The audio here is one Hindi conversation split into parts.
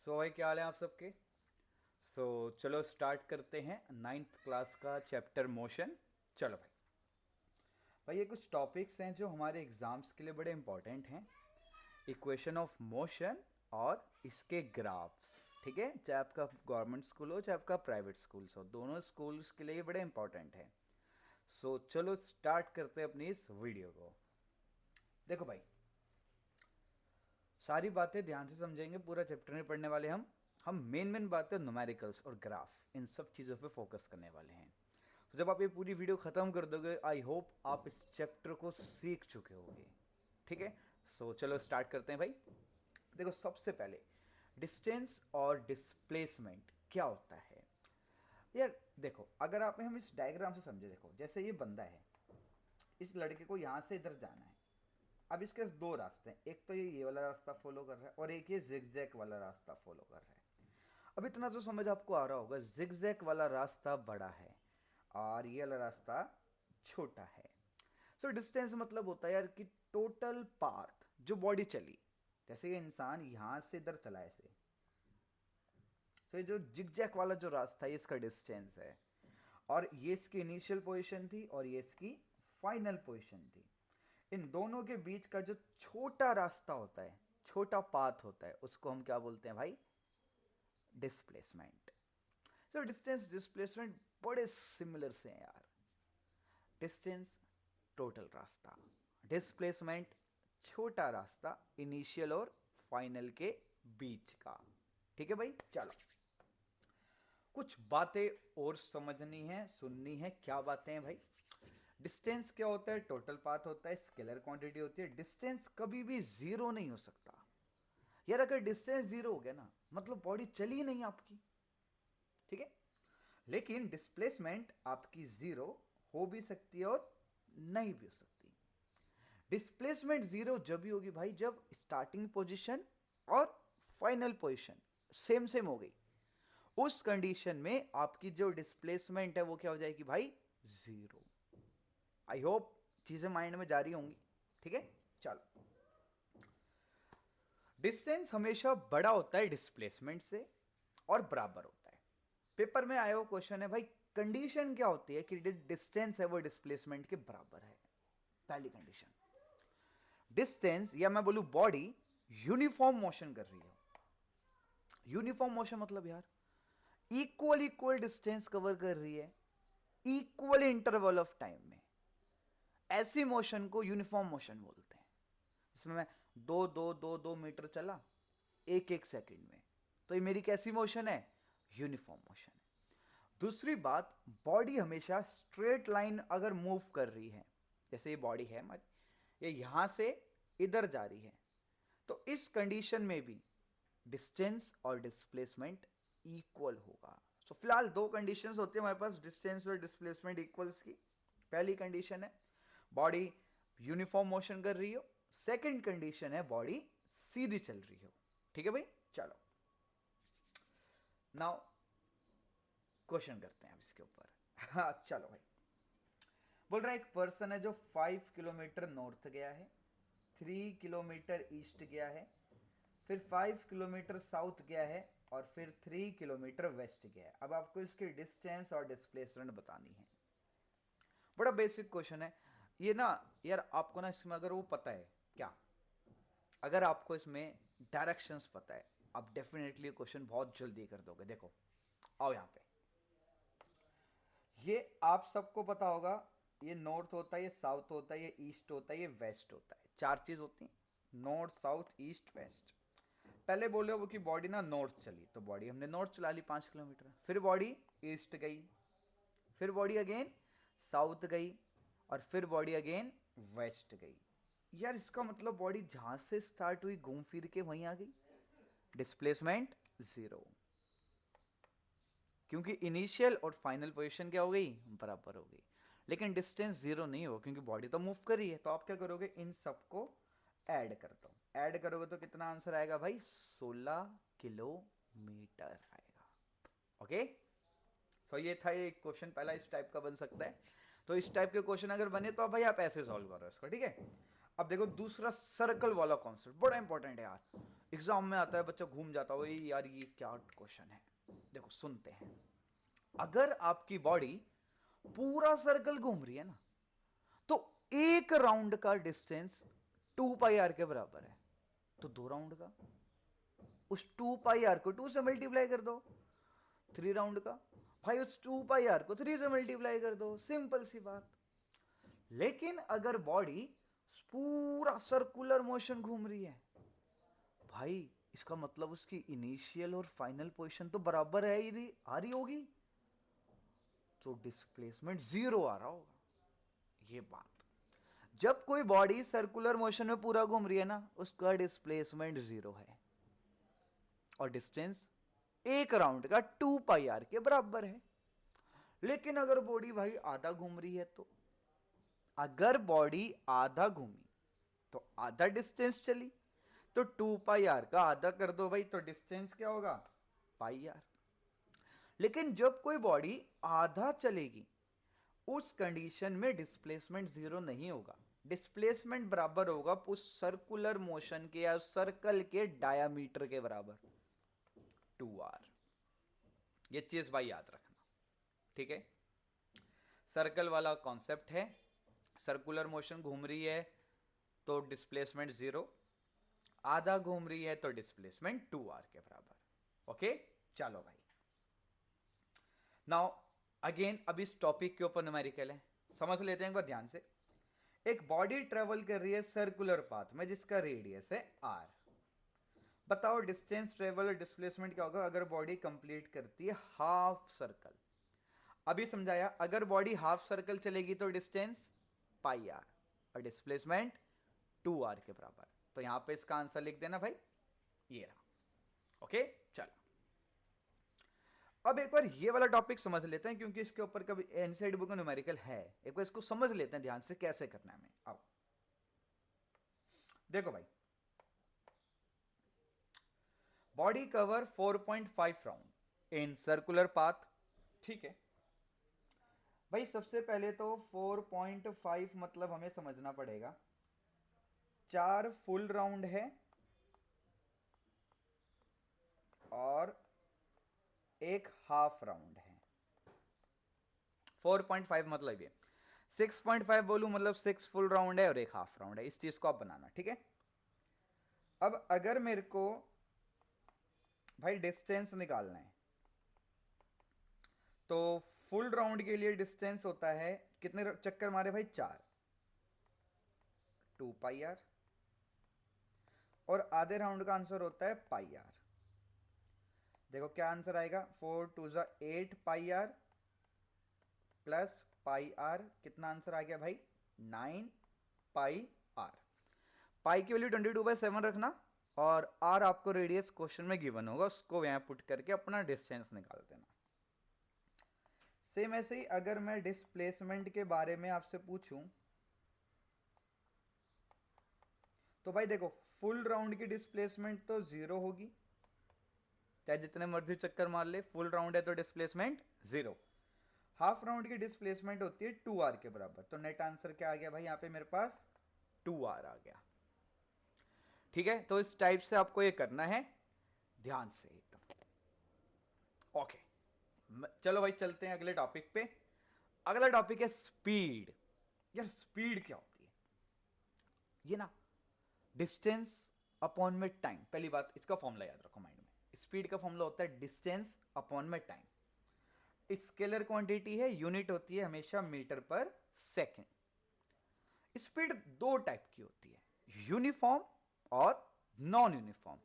भाई क्या हाल है आप सबके। चलो स्टार्ट करते हैं नाइन्थ क्लास का चैप्टर मोशन। चलो भाई। ये कुछ टॉपिक्स हैं जो हमारे एग्जाम्स के लिए बड़े इंपॉर्टेंट हैं। इक्वेशन ऑफ मोशन और इसके ग्राफ्स। ठीक है, चाहे आपका गवर्नमेंट स्कूल हो चाहे आपका प्राइवेट स्कूल्स हो, दोनों स्कूल्स के लिए ये बड़े इंपॉर्टेंट हैं। चलो स्टार्ट करते हैं अपनी इस वीडियो को। देखो भाई, सारी बातें ध्यान से समझेंगे, पूरा चैप्टर नहीं पढ़ने वाले हम मेन मेन बातें न्यूमेरिकल्स और ग्राफ इन सब चीज़ों पे फोकस करने वाले हैं। तो जब आप ये पूरी वीडियो ख़त्म कर दोगे, आई होप आप इस चैप्टर को सीख चुके होगे। ठीक है, चलो स्टार्ट करते हैं भाई। देखो, सबसे पहले डिस्टेंस और डिस्प्लेसमेंट क्या होता है यार। देखो, अगर आप हम इस डायग्राम से समझे, देखो जैसे ये बंदा है, इस लड़के को यहाँ से इधर जाना है। अब इसके दो रास्ते हैं, एक तो ये वाला रास्ता फॉलो कर रहा है और एक ये जिगजैग वाला रास्ता फॉलो कर रहा है। अब इतना तो समझ आपको आ रहा होगा, जिगजैग वाला रास्ता बड़ा है और ये वाला रास्ता छोटा है। डिस्टेंस मतलब होता है यार कि टोटल पाथ जो बॉडी चली, जैसे ये इंसान यहां से इधर चला ऐसे। ये जो जिगजैग वाला जो रास्ता है, इसका डिस्टेंस है। और ये इसकी इनिशियल पोजीशन थी और ये इसकी फाइनल पोजीशन थी। इन दोनों के बीच का जो छोटा रास्ता होता है, छोटा पाथ होता है, उसको हम क्या बोलते हैं भाई? डिस्प्लेसमेंट। डिस्टेंस डिस्प्लेसमेंट बड़े सिमिलर से हैं यार। डिस्टेंस टोटल रास्ता, डिस्प्लेसमेंट छोटा रास्ता इनिशियल और फाइनल के बीच का। ठीक है भाई, चलो कुछ बातें और समझनी है, सुननी है। क्या बातें हैं भाई? डिस्टेंस क्या होता है? टोटल पाथ होता है, स्केलर क्वांटिटी होती है। डिस्टेंस कभी भी जीरो नहीं हो सकता यार। अगर डिस्टेंस जीरो हो गया ना, मतलब बॉडी चली नहीं आपकी। ठीक है, लेकिन डिस्प्लेसमेंट आपकी जीरो हो भी सकती है और नहीं भी हो सकती। डिस्प्लेसमेंट जीरो जब भी होगी भाई, जब स्टार्टिंग पोजीशन और फाइनल पोजीशन सेम सेम हो गई। उस कंडीशन में आपकी जो डिस्प्लेसमेंट है वो क्या हो जाएगी भाई? जीरो। आई होप चीजें माइंड में जा रही होंगी। ठीक है, चलो। डिस्टेंस हमेशा बड़ा होता है डिस्प्लेसमेंट से और बराबर होता है। पेपर में आया हुआ क्वेश्चन है भाई, कंडीशन क्या होती है कि डिस्टेंस है वो डिस्प्लेसमेंट के बराबर है? पहली कंडीशन, डिस्टेंस या मैं बोलूं बॉडी यूनिफॉर्म मोशन कर रही है। यूनिफॉर्म मोशन मतलब यार इक्वल इक्वल डिस्टेंस कवर कर रही है इक्वल इंटरवल ऑफ टाइम में। ऐसी मोशन को यूनिफॉर्म मोशन बोलते हैं। इसमें मैं दो दो दो दो मीटर चला एक एक सेकंड में, तो ये मेरी कैसी मोशन है? यूनिफॉर्म मोशन है। दूसरी बात, बॉडी हमेशा स्ट्रेट लाइन अगर मूव कर रही है, जैसे ये बॉडी है हमारी, ये यहां से इधर जा रही है, तो इस कंडीशन में भी डिस्टेंस और डिस्प्लेसमेंट इक्वल होगा। फिलहाल दो कंडीशंस होती है हमारे पास डिस्टेंस और डिस्प्लेसमेंट इक्वल्स की। पहली कंडीशन है बॉडी यूनिफॉर्म मोशन कर रही हो, सेकंड कंडीशन है बॉडी सीधी चल रही हो। ठीक है भाई, चलो नाउ क्वेश्चन करते हैं अब इसके ऊपर। हाँ चलो भाई, बोल रहा है एक पर्सन है जो 5 किलोमीटर नॉर्थ गया है, 3 किलोमीटर ईस्ट गया है, फिर 5 किलोमीटर साउथ गया है और फिर 3 किलोमीटर वेस्ट गया है। अब आपको इसकी डिस्टेंस और डिस्प्लेसमेंट बतानी है। बड़ा बेसिक क्वेश्चन है ये ना यार। आपको ना इसमें अगर वो पता है क्या, अगर आपको इसमें डायरेक्शंस पता है, आप डेफिनेटली क्वेश्चन बहुत जल्दी कर दोगे। देखो, आओ यहां पे। ये आप सबको पता होगा, ये नॉर्थ होता है, ये साउथ होता है, ये ईस्ट होता है, ये वेस्ट होता है। चार चीज होती हैं, नॉर्थ साउथ ईस्ट वेस्ट। पहले बोले वो कि बॉडी ना नॉर्थ चली, तो बॉडी हमने नॉर्थ चला ली 5 किलोमीटर, फिर बॉडी ईस्ट गई, फिर बॉडी अगेन साउथ गई और फिर बॉडी अगेन वेस्ट गई। यार इसका मतलब बॉडी जहां से स्टार्ट हुई घूम फिर के वहीं आ गई। डिस्प्लेसमेंट जीरो, क्योंकि इनिशियल और फाइनल पोजीशन क्या हो गई? बराबर हो गई। लेकिन डिस्टेंस जीरो नहीं हो क्योंकि बॉडी तो मूव कर रही है। तो आप क्या करोगे? इन सबको ऐड करता हूं, ऐड करोगे तो कितना आंसर आएगा भाई? 16 किलोमीटर आएगा। ओके, ये था एक क्वेश्चन पहला, इस टाइप का बन सकता है। तो इस टाइप के क्वेश्चन अगर बने तो भाई आप ऐसे सॉल्व करो इसको। ठीक है, अब देखो दूसरा सर्कल वाला कॉन्सेप्ट बड़ा इंपॉर्टेंट है यार, एग्जाम में आता है, बच्चा घूम जाता है, वही यार ये क्या क्वेश्चन है। देखो सुनते हैं, अगर आपकी बॉडी पूरा सर्कल घूम रही है ना, तो एक राउंड का डिस्टेंस 2πr के बराबर है, तो 2 राउंड का उस 2πr को 2 से मल्टीप्लाई कर दो, 3 राउंड का भाई उस 2πr को 3 से मल्टीप्लाई कर दो, सिंपल सी बात। लेकिन अगर बॉडी पूरा सर्कुलर मोशन घूम रही है भाई, इसका मतलब उसकी इनिशियल और फाइनल पोजीशन तो बराबर है ही आ रही होगी, तो डिस्प्लेसमेंट 0 आ रहा होगा। ये बात, जब कोई बॉडी सर्कुलर मोशन में पूरा घूम रही है ना, उसका डिस्प्लेसमेंट 0 है और डिस्टेंस एक राउंड का 2πr के बराबर है। लेकिन अगर बॉडी भाई आधा घूम रही है, तो अगर बॉडी आधा घूमी तो आधा डिस्टेंस चली, तो 2πr का आधा कर दो भाई, तो डिस्टेंस क्या होगा, πr। लेकिन जब कोई बॉडी आधा चलेगी, उस कंडीशन में डिस्प्लेसमेंट 0 नहीं होगा, डिस्प्लेसमेंट बराबर होगा उस सर्कुलर मोशन के या सर्कल के डायामीटर के बराबर, 2r। ये चीज भाई याद रखना, ठीक है। सर्कल वाला कॉन्सेप्ट है, सर्कुलर मोशन घूम रही है तो डिस्प्लेसमेंट 0, आधा घूम रही है तो डिस्प्लेसमेंट 2r के बराबर। ओके चलो भाई, नाउ अगेन अब इस टॉपिक के ऊपर न्यूमेरिकल है, समझ लेते हैं एक बार ध्यान से। एक बॉडी ट्रेवल कर रही है सर्कुलर पाथ में जिसका रेडियस है r। बताओ डिस्टेंस ट्रेवल और डिस्प्लेसमेंट क्या होगा अगर बॉडी कंप्लीट करती है हाफ सर्कल। अभी समझाया, अगर बॉडी हाफ सर्कल चलेगी तो डिस्टेंस πr और डिस्प्लेसमेंट 2r के बराबर। तो यहां पे इसका आंसर लिख देना भाई, ये रहा। ओके चलो, अब एक बार ये वाला टॉपिक समझ लेते हैं, क्योंकि इसके ऊपर कभी एनसीईआरटी बुक में न्यूमेरिकल है, एक बार इसको समझ लेते हैं ध्यान से कैसे करना है हमें। आओ देखो भाई, body cover 4.5 round in circular path, ठीक है भाई। सबसे पहले तो 4.5 मतलब हमें समझना पड़ेगा 4 फुल राउंड है और एक हाफ राउंड है। 4.5 मतलब ये, 6.5 बोलूं मतलब 6 फुल राउंड है और एक हाफ राउंड है, इस चीज को आप बनाना, ठीक है। अब अगर मेरे को भाई डिस्टेंस निकालना है, तो फुल राउंड के लिए डिस्टेंस होता है, कितने चक्कर मारे भाई, 4, 2πr, और आधे राउंड का आंसर होता है πr। देखो क्या आंसर आएगा, 4 2 8πr प्लस πr, कितना आंसर आ गया भाई, 9πr। पाई की वैल्यू 22/7 रखना, और r आपको रेडियस क्वेश्चन में गिवन होगा, उसको यहां पुट करके अपना डिस्टेंस निकाल देना। सेम ऐसे ही अगर मैं डिस्प्लेसमेंट के बारे में आपसे पूछूं, तो भाई देखो फुल राउंड की डिस्प्लेसमेंट तो 0 होगी, चाहे जितने मर्जी चक्कर मार ले, फुल राउंड है तो डिस्प्लेसमेंट 0। हाफ राउंड की डिस्प्लेसमेंट होती है 2r के बराबर, तो नेट आंसर क्या आ गया भाई, यहां पे मेरे पास 2r आ गया, ठीक है। तो इस टाइप से आपको ये करना है, ध्यान से एकदम। ओके चलो भाई चलते हैं अगले टॉपिक पे। अगला टॉपिक है स्पीड। यार स्पीड क्या होती है, ये ना डिस्टेंस अपॉन में टाइम। पहली बात इसका फॉर्मूला याद रखो माइंड में, स्पीड का फॉर्मूला होता है डिस्टेंस अपॉन में टाइम। स्केलर क्वांटिटी है, यूनिट होती है हमेशा मीटर पर सेकेंड। स्पीड दो टाइप की होती है, यूनिफॉर्म और नॉन यूनिफॉर्म।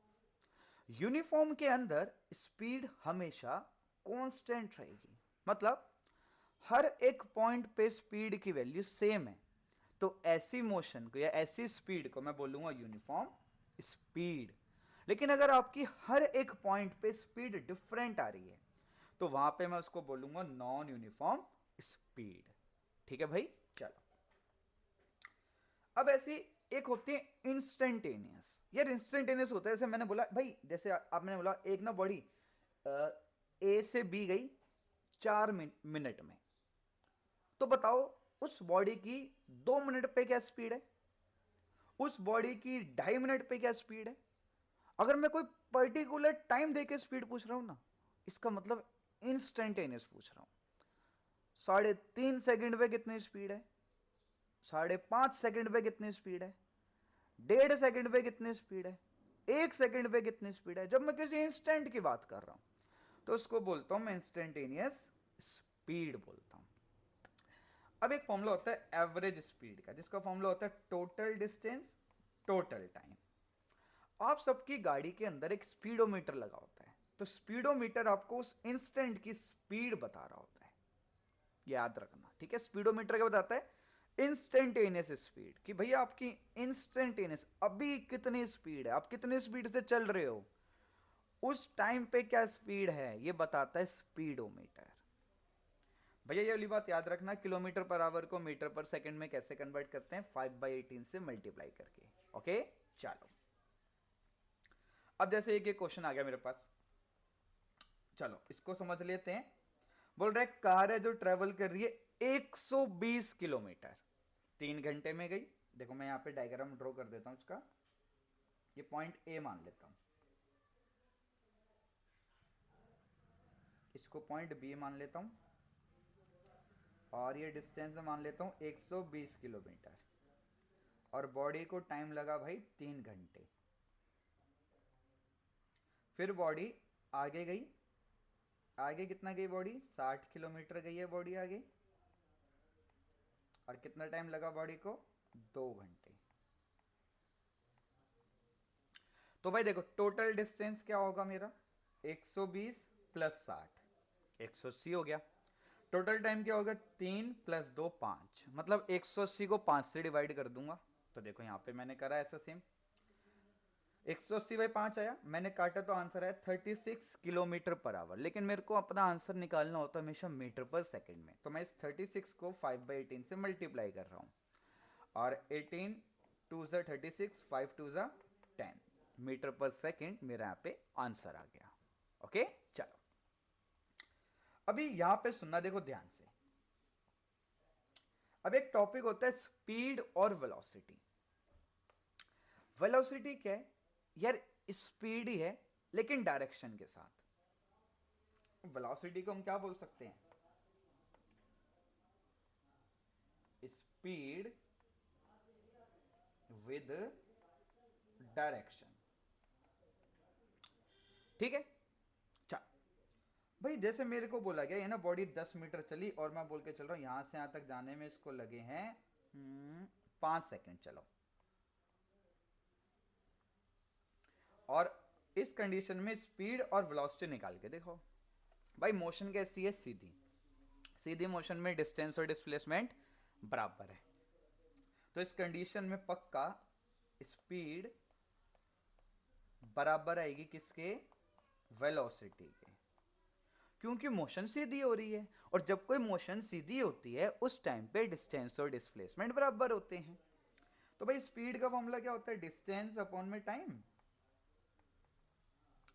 यूनिफॉर्म के अंदर स्पीड हमेशा कांस्टेंट रहेगी, मतलब हर एक पॉइंट पे स्पीड की वैल्यू सेम है, तो ऐसी मोशन को या ऐसी स्पीड को मैं बोलूंगा यूनिफॉर्म स्पीड। लेकिन अगर आपकी हर एक पॉइंट पे स्पीड डिफरेंट आ रही है, तो वहां पे मैं उसको बोलूंगा नॉन यूनिफॉर्म स्पीड, ठीक है भाई। चलो अब ऐसी एक होती है इंस्टेंटेनियस। यार इंस्टेंटेनियस होता है, जैसे मैंने बोला भाई, जैसे आपने बोला एक ना बॉडी ए से बी गई 4 मिनट में, तो बताओ उस बॉडी की 2 मिनट पे क्या स्पीड है, उस बॉडी की 2.5 मिनट पे क्या स्पीड है। अगर मैं कोई पर्टिकुलर टाइम देके स्पीड पूछ रहा हूं ना, इसका मतलब इंस्टेंटेनियस पूछ रहा हूं। 3.5 सेकंड पे कितनी स्पीड है, 5.5 सेकंड पे कितनी स्पीड है, 1.5 सेकंड पे कितनी स्पीड है, 1 सेकंड पे कितनी स्पीड है। जब मैं किसी इंस्टेंट की बात कर रहा हूं तो उसको बोलता हूं मैं इंस्टेंटेनियस स्पीड बोलता हूं। अब एक फॉर्मूला होता है एवरेज स्पीड का, जिसका फॉर्मूला होता है टोटल डिस्टेंस टोटल टाइम। आप सबकी गाड़ी के अंदर एक स्पीडोमीटर लगा होता है, तो स्पीडोमीटर आपको उस इंस्टेंट की स्पीड बता रहा होता है, याद रखना, ठीक है। स्पीडोमीटर क्या बताता है, इंस्टेंटेनियस स्पीड, कि भैया आपकी इंस्टेंटेनियस अभी कितनी स्पीड है, आप कितनी स्पीड से चल रहे हो, उस टाइम पे क्या स्पीड है, ये बताता है स्पीडोमीटर। भैया ये वाली बात याद रखना, किलोमीटर पर आवर को मीटर पर सेकंड में कैसे कन्वर्ट करते हैं, 5/18 से मल्टीप्लाई करके। ओके चलो, अब जैसे एक क्वेश्चन आ गया मेरे पास, चलो इसको समझ लेते हैं। बोल रहा है कार है जो ट्रेवल कर रही है 120 किलोमीटर 3 घंटे में गई। देखो मैं यहां पे डायग्राम ड्रॉ कर देता हूं इसका, ये पॉइंट ए मान लेता हूं, इसको पॉइंट बी मान लेता हूं, और ये डिस्टेंस मान लेता हूं 120 किलोमीटर, और बॉडी को टाइम लगा भाई 3 घंटे। फिर बॉडी आगे गई, आगे कितना गई बॉडी, 60 किलोमीटर गई है बॉडी आगे, और कितना टाइम लगा बॉडी को, 2 घंटे। तो भाई देखो टोटल डिस्टेंस क्या होगा मेरा, 120 प्लस 60 180 हो गया। टोटल टाइम क्या होगा, 3 प्लस 2 5, मतलब 180 को 5 से डिवाइड कर दूंगा। तो देखो यहां पे मैंने करा ऐसा सेम, 180/5 आया, मैंने काटा तो आंसर आया 36 किलोमीटर पर आवर। लेकिन मेरे को अपना आंसर निकालना होता है हमेशा मीटर पर सेकंड में, तो मैं इस 36 को 5/18 से मल्टीप्लाई कर रहा हूं, और 18 2 ज़ा 36 5 2 ज़ा 10 मीटर पर सेकंड मेरा यहाँ पे आंसर आ गया। ओके चलो, अभी यहां पे सुनना देखो ध्यान से। अब एक टॉपिक होता है स्पीड और वेलोसिटी। वेलोसिटी क्या है यार, स्पीड ही है लेकिन डायरेक्शन के साथ। वेलोसिटी को हम क्या बोल सकते हैं, स्पीड विद डायरेक्शन, ठीक है। चल भाई जैसे मेरे को बोला गया ये ना बॉडी 10 मीटर चली, और मैं बोल के चल रहा हूं यहां से यहां तक जाने में इसको लगे हैं 5 सेकंड, चलो। और इस कंडीशन में स्पीड और वेलोसिटी निकाल के देखो। भाई मोशन कैसी है, सीधी, सीधी मोशन में डिस्टेंस और डिस्प्लेसमेंट बराबर है, तो इस कंडीशन में पक्का स्पीड बराबर आएगी किसके, वेलोसिटी के, क्योंकि मोशन सीधी हो रही है, और जब कोई मोशन सीधी होती है उस टाइम पे डिस्टेंस और डिस्प्लेसमेंट बराबर होते हैं। तो भाई स्पीड का फॉर्मूला क्या होता है, डिस्टेंस अपॉन में टाइम,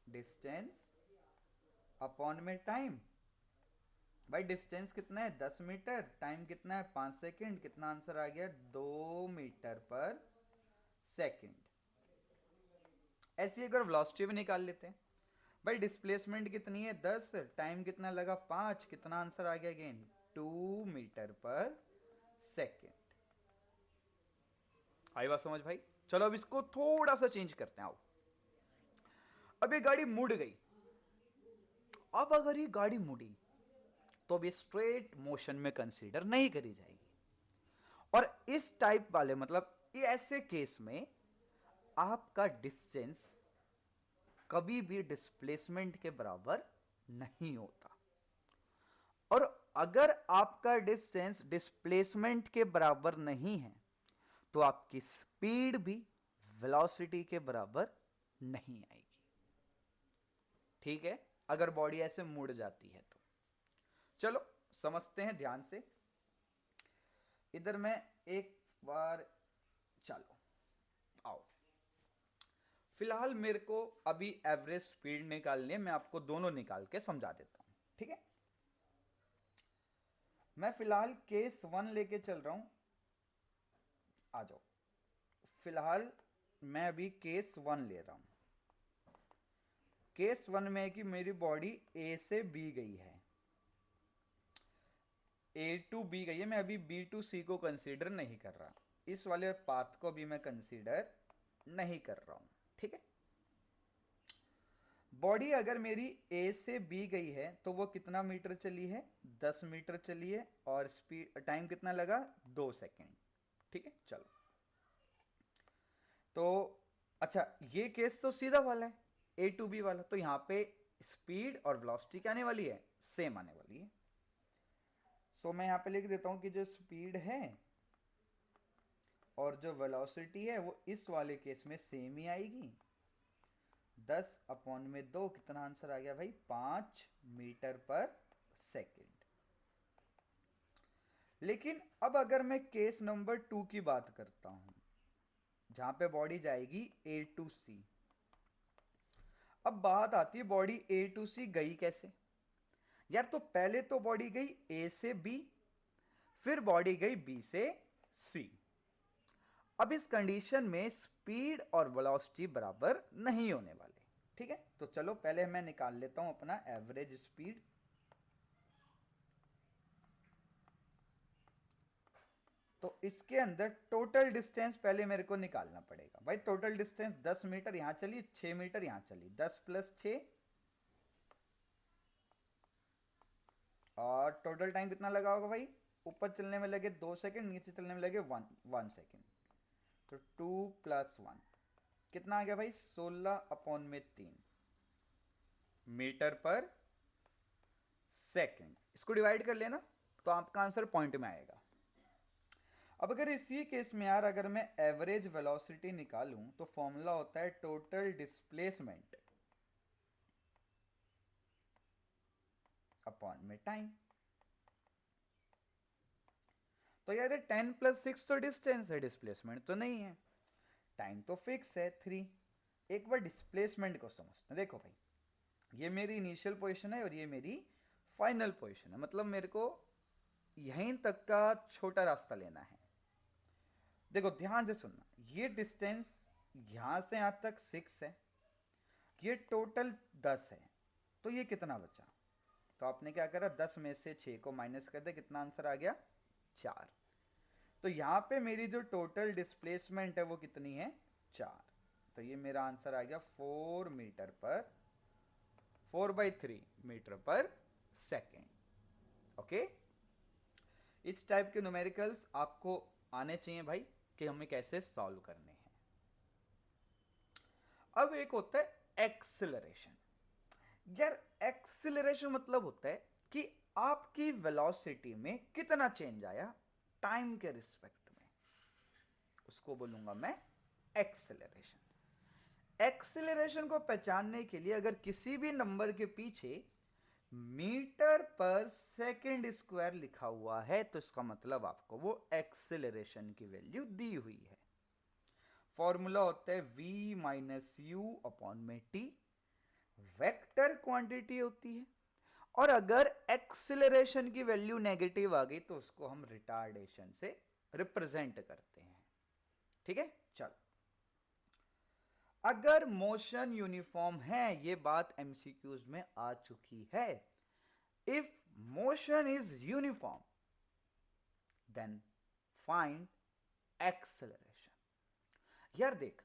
डिस्टेंस अपॉन में टाइम। भाई डिस्टेंस कितना है 10 मीटर, टाइम कितना है 5 सेकंड, कितना आंसर आ गया 2 मीटर पर सेकंड। ऐसी अगर वेलोसिटी भी निकाल लेते हैं, भाई डिस्प्लेसमेंट कितनी है 10, टाइम कितना लगा 5, कितना आंसर आ गया अगेन 2 मीटर पर सेकंड। आई बात समझ भाई। चलो अब इसको थोड़ा सा चेंज करते हैं, आओ। अब ये गाड़ी मुड़ गई, अब अगर ये गाड़ी मुड़ी तो अब ये स्ट्रेट मोशन में कंसीडर नहीं करी जाएगी, और इस टाइप वाले मतलब ये ऐसे केस में आपका डिस्टेंस कभी भी डिस्प्लेसमेंट के बराबर नहीं होता, और अगर आपका डिस्टेंस डिस्प्लेसमेंट के बराबर नहीं है तो आपकी स्पीड भी वेलोसिटी के बराबर नहीं आएगी, ठीक है, अगर बॉडी ऐसे मुड़ जाती है तो। चलो समझते हैं ध्यान से, इधर मैं एक बार, चलो आओ। फिलहाल मेरे को अभी एवरेज स्पीड निकालनी है, मैं आपको दोनों निकाल के समझा देता हूं, ठीक है। मैं फिलहाल केस 1 लेके चल रहा हूं, आ जाओ। फिलहाल मैं अभी केस 1 ले रहा हूं। केस 1 में है कि मेरी बॉडी ए से बी गई है, ए टू बी गई है, मैं अभी बी टू सी को कंसीडर नहीं कर रहा, इस वाले पाथ को भी मैं कंसीडर नहीं कर रहा हूं। ठीक है, बॉडी अगर मेरी ए से बी गई है तो वो कितना मीटर चली है, 10 मीटर चली है, और स्पीड टाइम कितना लगा, 2 सेकेंड। ठीक है, चलो तो अच्छा, ये केस तो सीधा वाला है, ए टू बी वाला, तो यहां पे स्पीड और वेलोसिटी क्या आने वाली है, सेम आने वाली है। सो मैं यहां पे लिख देता हूं कि जो स्पीड है और जो वेलोसिटी है वो इस वाले केस में सेम ही आएगी। 10/2 कितना आंसर आ गया भाई, 5 मीटर पर सेकेंड। लेकिन अब अगर मैं केस नंबर 2 की बात करता हूं, जहां पे बॉडी जाएगी ए टू सी। अब बात आती है बॉडी ए टू सी गई कैसे यार, तो पहले तो बॉडी गई ए से बी, फिर बॉडी गई बी से सी। अब इस कंडीशन में स्पीड और वेलोसिटी बराबर नहीं होने वाले। ठीक है, तो चलो पहले मैं निकाल लेता हूं अपना एवरेज स्पीड। तो इसके अंदर टोटल डिस्टेंस पहले मेरे को निकालना पड़ेगा भाई। टोटल डिस्टेंस 10 मीटर यहां चली, 6 मीटर यहां चली, 10 + 6, और टोटल टाइम कितना लगा होगा भाई, ऊपर चलने में लगे 2 सेकेंड, नीचे चलने में लगे 1 सेकेंड, तो 2 + 1 कितना आ गया भाई, 16/3 मीटर पर सेकेंड। इसको डिवाइड कर लेना तो आपका आंसर पॉइंट में आएगा। अब अगर इसी केस में यार अगर मैं एवरेज वेलोसिटी निकालूं तो फॉर्मूला होता है टोटल डिस्प्लेसमेंट अपॉन में टाइम। तो यार 10 + 6 तो डिस्टेंस है, डिस्प्लेसमेंट तो नहीं है, टाइम तो फिक्स है 3। एक बार डिस्प्लेसमेंट को समझते हैं। देखो भाई, ये मेरी इनिशियल पोजीशन है और ये मेरी फाइनल पोजीशन है, मतलब मेरे को यहीं तक का छोटा रास्ता लेना है। देखो ध्यान से सुनना, ये डिस्टेंस यहां से यहां तक 6 है, ये टोटल 10 है, तो ये कितना बचा, तो आपने क्या करा, 10 में से 6 को माइनस कर दे, कितना आंसर आ गया, 4। तो यहां पे मेरी जो टोटल डिस्प्लेसमेंट है वो कितनी है, 4। तो ये मेरा आंसर आ गया 4/3 मीटर पर सेकेंड। ओके, इस टाइप के न्यूमेरिकल्स आपको आने चाहिए भाई कि हमें कैसे सॉल्व करने हैं। अब एक होता है एक्सिलरेशन। यार एक्सिलरेशन मतलब होता है कि आपकी वेलोसिटी में कितना चेंज आया टाइम के रिस्पेक्ट में, उसको बोलूंगा मैं एक्सिलरेशन। एक्सिलरेशन को पहचानने के लिए अगर किसी भी नंबर के पीछे मीटर पर सेकेंड स्क्वायर लिखा हुआ है तो इसका मतलब आपको वो एक्सिलरेशन की वैल्यू दी हुई है। फॉर्मूला होता है v - u अपॉन में t, वेक्टर क्वांटिटी होती है, और अगर एक्सिलरेशन की वैल्यू नेगेटिव आ गई तो उसको हम रिटार्डेशन से रिप्रेजेंट करते हैं। ठीक है, चलो अगर मोशन यूनिफॉर्म है, ये बात एमसीक्यूज में आ चुकी है, if motion is uniform then find acceleration. यार देख,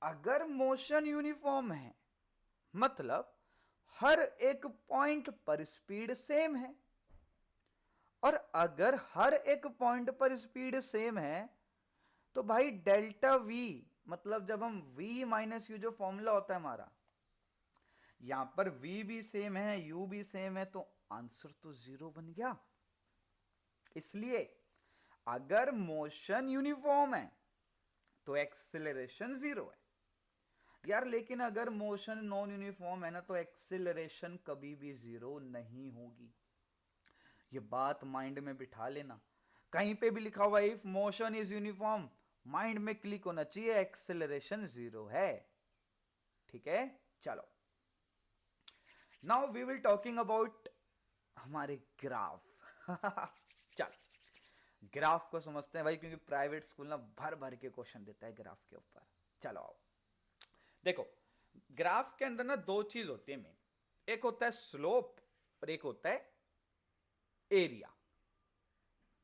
अगर मोशन यूनिफॉर्म है मतलब हर एक पॉइंट पर स्पीड सेम है, और अगर हर एक पॉइंट पर स्पीड सेम है तो भाई डेल्टा वी, मतलब जब हम v - u जो फॉर्मूला होता है हमारा, यहां पर v भी सेम है, u भी सेम है, तो आंसर तो 0 बन गया। इसलिए अगर मोशन यूनिफॉर्म है तो एक्सिलरेशन 0 है यार, लेकिन अगर मोशन नॉन यूनिफॉर्म है ना तो एक्सिलरेशन कभी भी 0 नहीं होगी। ये बात माइंड में बिठा लेना, कहीं पे भी लिखा हुआ if motion is uniform, mind में क्लिक होना चाहिए एक्सेलरेशन 0 है। ठीक है, चलो now we will talking about हमारे ग्राफ। चल ग्राफ को समझते हैं भाई, क्योंकि प्राइवेट स्कूल ना भर भर के क्वेश्चन देता है ग्राफ के ऊपर। चलो आओ देखो, ग्राफ के अंदर ना दो चीज होती है मेन, एक होता है स्लोप और एक होता है एरिया।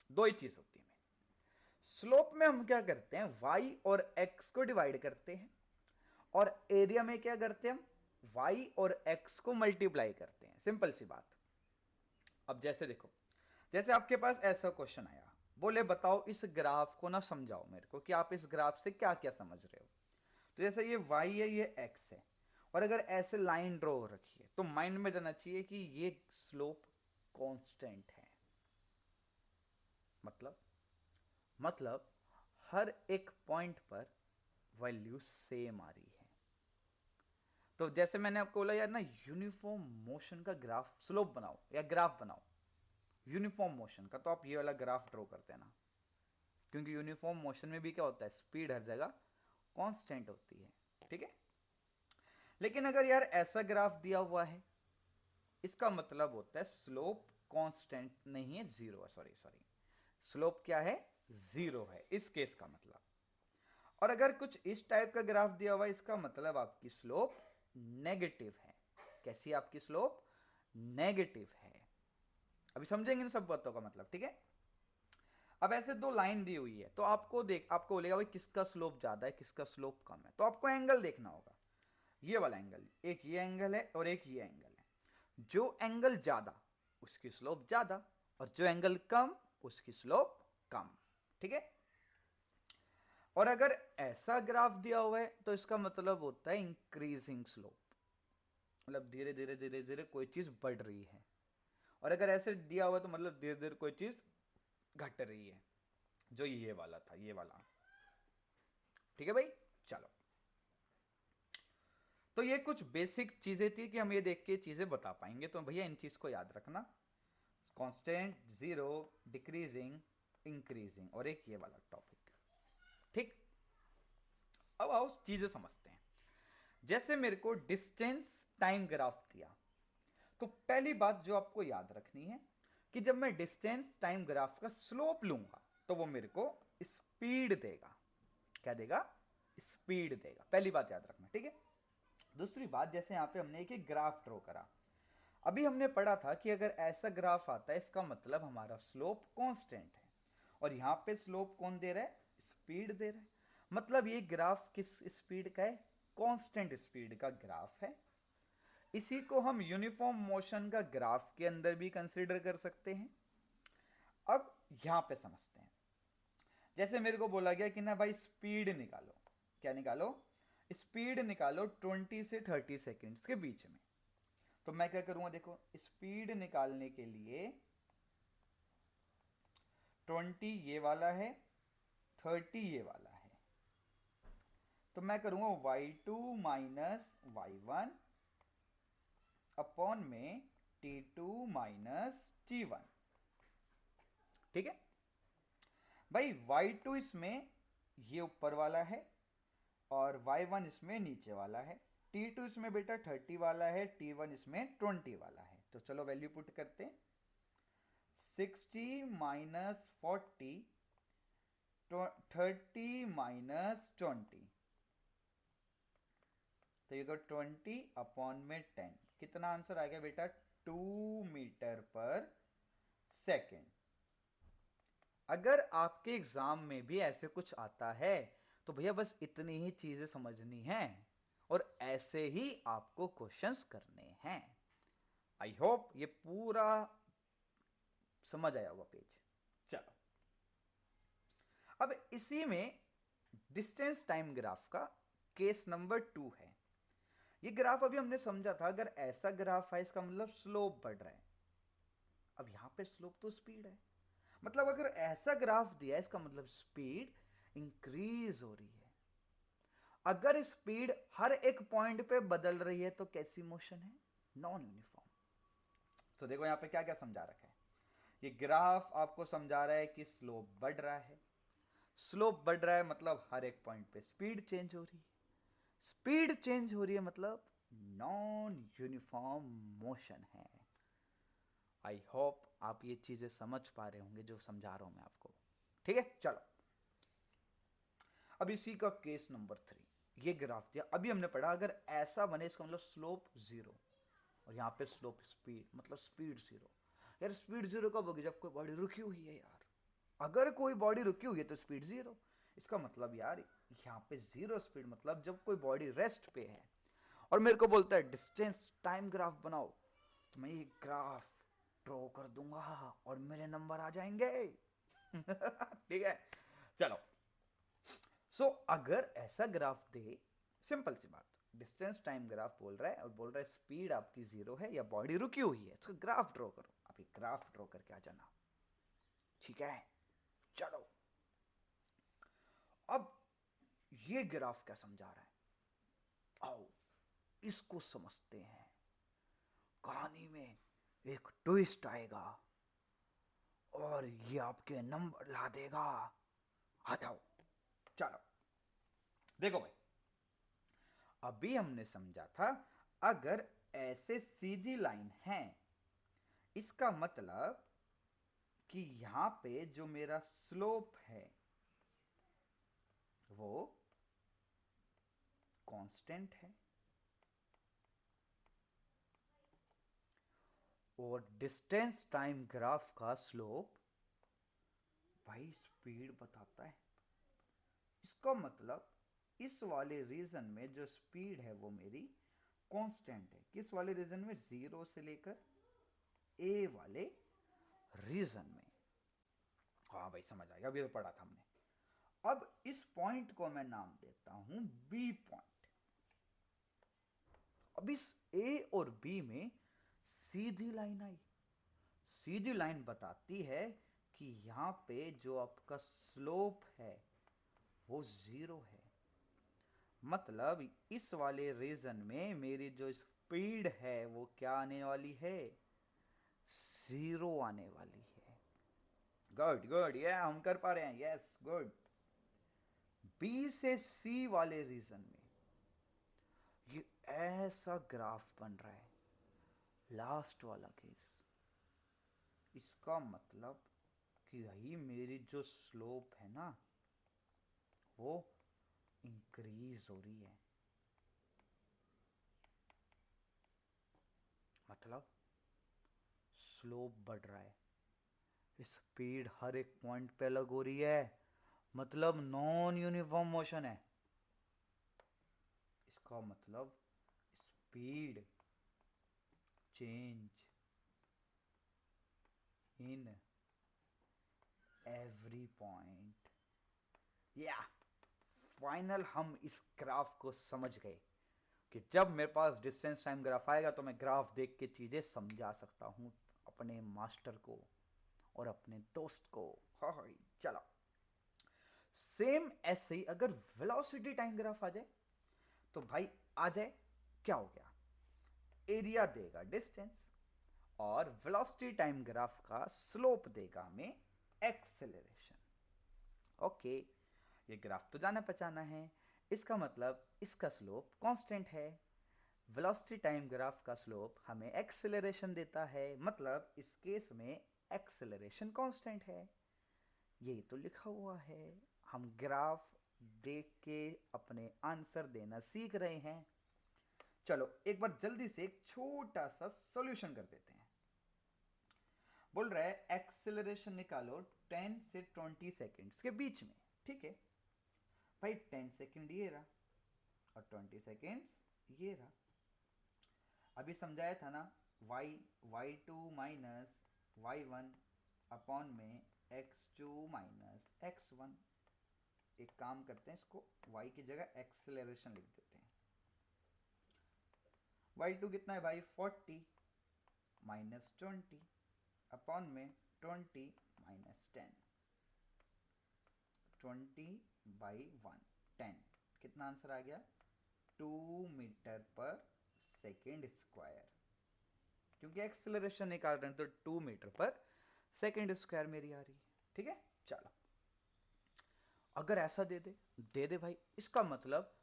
दो ही चीज होती है मेन। स्लोप में हम क्या करते हैं, y और x को डिवाइड करते हैं, और एरिया में क्या करते हैं, हम y और x को मल्टीप्लाई करते हैं। सिंपल सी बात। अब जैसे देखो, जैसे आपके पास ऐसा क्वेश्चन आया, बोले बताओ इस ग्राफ को ना समझाओ मेरे को कि आप इस ग्राफ से क्या क्या समझ रहे हो। तो जैसे ये y है, ये x है, और अगर ऐसे लाइन ड्रॉ हो रखी है तो माइंड में जाना चाहिए कि ये स्लोप कांस्टेंट है। मतलब हर एक पॉइंट पर वैल्यू सेम आ रही है। तो जैसे मैंने आपको बोला यार ना, यूनिफॉर्म मोशन का ग्राफ स्लोप बनाओ या ग्राफ बनाओ यूनिफॉर्म मोशन का, तो आप ये वाला ग्राफ ड्रॉ करते हैं ना, क्योंकि यूनिफॉर्म मोशन में भी क्या होता है, स्पीड हर जगह कांस्टेंट होती है। ठीक है, लेकिन अगर यार ऐसा ग्राफ दिया हुआ है, इसका मतलब होता है स्लोप कांस्टेंट नहीं है, जीरो है। सॉरी, स्लोप क्या है, जीरो है इस केस का मतलब। और अगर कुछ इस टाइप का ग्राफ दिया हुआ है, इसका मतलब आपकी स्लोप नेगेटिव है। कैसी आपकी स्लोप, नेगेटिव है। अभी समझेंगे इन सब बातों का मतलब। ठीक है, अब ऐसे दो लाइन दी हुई है, तो आपको बोलेगा भाई किसका स्लोप ज्यादा है, किसका स्लोप कम है। तो आपको एंगल देखना होगा, ये वाला एंगल, एक ये एंगल है और एक ये एंगल है। जो एंगल ज्यादा उसकी स्लोप ज्यादा, और जो एंगल कम उसकी स्लोप कम। ठीक है, और अगर ऐसा ग्राफ दिया हुआ है तो इसका मतलब होता है इंक्रीजिंग स्लोप, मतलब धीरे धीरे धीरे धीरे कोई चीज बढ़ रही है। और अगर ऐसे दिया हुआ है तो मतलब धीरे धीरे कोई चीज घट रही है, जो ये वाला था, ये वाला। ठीक है भाई, चलो। तो ये कुछ बेसिक चीजें थी कि हम ये देख के चीजें बता पाएंगे, तो भैया इन चीज को याद रखना, कांस्टेंट, जीरो, डिक्रीजिंग, इंक्रीजिंग, और एक ये वाला टॉपिक। ठीक, अब आओ चीजें समझते हैं। जैसे मेरे को डिस्टेंस टाइम ग्राफ दिया, तो पहली बात जो आपको याद रखनी है कि जब मैं डिस्टेंस टाइम ग्राफ का स्लोप लूंगा तो वो मेरे को स्पीड देगा। क्या देगा, स्पीड देगा। पहली बात याद रखना। ठीक है, दूसरी बात, जैसे यहां पे हमने एक ग्राफ ड्रॉ करा, अभी हमने पढ़ा था कि अगर ऐसा ग्राफ आता है इसका मतलब हमारा स्लोप कांस्टेंट है, और यहां पे स्लोप कौन दे रहा है, स्पीड दे रहा है। मतलब ये ग्राफ किस स्पीड का है, कांस्टेंट स्पीड का ग्राफ है। इसी को हम यूनिफॉर्म मोशन का ग्राफ के अंदर भी कंसीडर कर सकते हैं। अब यहां पे समझते हैं, जैसे मेरे को बोला गया कि ना भाई स्पीड निकालो, क्या निकालो, स्पीड निकालो 20 से 30 सेकेंड्स के बीच में। तो मैं क्या करूंगा, देखो स्पीड निकालने के लिए 20 ये वाला है, 30 ये वाला है, तो मैं करूंगा y2 माइनस y1 अपॉन में t2 माइनस t1। ठीक है भाई, y2 इसमें ये ऊपर वाला है और y1 इसमें नीचे वाला है, t2 इसमें बेटा 30 वाला है, t1 इसमें 20 वाला है। तो चलो वैल्यू पुट करते हैं, 60 माइनस 40, 30 माइनस 20, तो ये 20 अपॉन में 10, कितना आंसर आ गया बेटा, 2 मीटर पर सेकेंड। अगर आपके एग्जाम में भी ऐसे कुछ आता है तो भैया बस इतनी ही चीजें समझनी है और ऐसे ही आपको क्वेश्चंस करने हैं। आई होप ये पूरा समझ आया होगा पेज। चलो, अब इसी में डिस्टेंस टाइम ग्राफ का केस नंबर 2 है। ये ग्राफ अभी हमने समझा था, अगर ऐसा ग्राफ है इसका मतलब स्लोप बढ़ रहा है। अब यहां पे स्लोप तो स्पीड है, मतलब अगर ऐसा ग्राफ दिया है इसका मतलब स्पीड इंक्रीज हो रही है। अगर स्पीड हर एक पॉइंट पे बदल रही है तो कैसी मोशन है, नॉन यूनिफॉर्म। तो देखो यहां पे क्या क्या समझा रखा है, ये ग्राफ आपको समझा रहा है कि स्लोप बढ़ रहा है। स्लोप बढ़ रहा है मतलब हर एक पॉइंट पे स्पीड चेंज हो रही है, स्पीड चेंज हो रही है मतलब नॉन यूनिफॉर्म मोशन है। आई होप आप ये चीजें समझ पा रहे होंगे जो समझा रहा हूं मैं आपको। ठीक है, चलो अब इसी का केस नंबर 3, ये ग्राफ दिया, अभी हमने पढ़ा अगर ऐसा बने इसका मतलब स्लोप 0 और यहाँ पे स्लोप स्पीड, मतलब स्पीड 0। यार स्पीड 0 कब होगी? जब कोई बॉडी रुकी हुई है यार। अगर कोई बॉडी रुकी हुई है तो स्पीड 0। इसका मतलब यार यहाँ पे 0 स्पीड, मतलब जब कोई बॉडी रेस्ट पे है और मेरे को बोलता है डिस्टेंस टाइम ग्राफ बनाओ, तो मैं ये ग्राफ ड्रॉ कर दूंगा और मेरे नंबर आ जाएंगे। ठीक है, चलो सो अगर ऐसा ग्राफ दे, सिंपल सी बात, डिस्टेंस टाइम ग्राफ बोल रहा है और बोल रहा है स्पीड आपकी 0 है या बॉडी रुकी हुई है, इसका ग्राफ ड्रॉ करो। अभी ग्राफ ड्रॉ करके आ जाना, ठीक है। चलो अब ये ग्राफ क्या समझा रहा है, आओ इसको समझते हैं। कहानी में एक ट्विस्ट आएगा और ये आपके नंबर ला देगा। आ जाओ, चलो देखो भाई, अभी हमने समझा था अगर ऐसे सीधी लाइन है, इसका मतलब कि यहां पे जो मेरा स्लोप है वो कांस्टेंट है और डिस्टेंस टाइम ग्राफ का स्लोप भाई स्पीड बताता है। इसका मतलब इस वाले रीजन में जो स्पीड है वो मेरी कांस्टेंट है। किस वाले रीजन में? 0 से लेकर ए वाले रीजन में। हाँ भाई समझ आएगा, अभी तो पढ़ा था हमने। अब इस पॉइंट को मैं नाम देता हूं बी पॉइंट। अब इस ए और बी में सीधी लाइन आई। सीधी लाइन बताती है कि यहां पे जो आपका स्लोप है वो 0 है। मतलब इस वाले रीजन में मेरी जो स्पीड है वो क्या आने वाली है? 0 आने वाली है। गुड गुड, ये हम कर पा रहे हैं, यस गुड। बी से सी वाले रीजन में ये ऐसा ग्राफ बन रहा है, लास्ट वाला केस। इसका मतलब कि भाई मेरी जो स्लोप है ना वो इंक्रीज हो रही है। मतलब स्लोप बढ़ रहा है, स्पीड हर एक पॉइंट पे अलग हो रही है, मतलब नॉन यूनिफॉर्म मोशन है। इसका मतलब speed change in every point. या फाइनल हम इस ग्राफ को समझ गए कि जब मेरे पास डिस्टेंस टाइम ग्राफ आएगा तो मैं ग्राफ देख के चीजें समझा सकता हूं अपने मास्टर को और अपने दोस्त को। हाँ चलो, सेम ऐसे ही अगर वेलोसिटी टाइम ग्राफ आ जाए तो भाई आ जाए, क्या हो गया? एरिया देगा डिस्टेंस और वेलोसिटी टाइम ग्राफ का स्लोप देगा हमें एक्सेलरेशन। ओके, ये ग्राफ तो जाना पहचाना है। इसका मतलब इसका स्लोप कांस्टेंट है, वेलोसिटी टाइम ग्राफ का स्लोप हमें एक्सेलरेशन देता है, मतलब इस केस में एक्सेलरेशन कांस्टेंट है। यही तो लिखा हुआ है। हम ग्राफ देख के अपने आंसर देना सीख रहे हैं। चलो एक बार जल्दी से एक छोटा सा सॉल्यूशन कर देते हैं। बोल रहा है एक्सेलरेशन निकालो 10 से 20 सेकेंड्स के बीच में। ठीक है भाई, 10 सेकेंड ये रहा और 20 सेकेंड्स ये रहा। अभी समझाया था ना, y2 माइनस y1 अपॉन में x2 माइनस x1। एक काम करते हैं, इसको y की जगह एक्सेलरेशन लिख देते हैं। y2 कितना है भाई? 40 माइनस 20 अपॉन में 20 माइनस 10। 20 बाई 1 10, कितना आंसर आ गया? 2 मीटर पर सेकेंड स्क्वायर। क्योंकि एक्सेलरेशन निकाल रहे हैं तो 2 मीटर पर सेकेंड स्क्वायर मेरी आ रही है। ठीक है, चलो अगर ऐसा दे दे भाई, इसका मतलब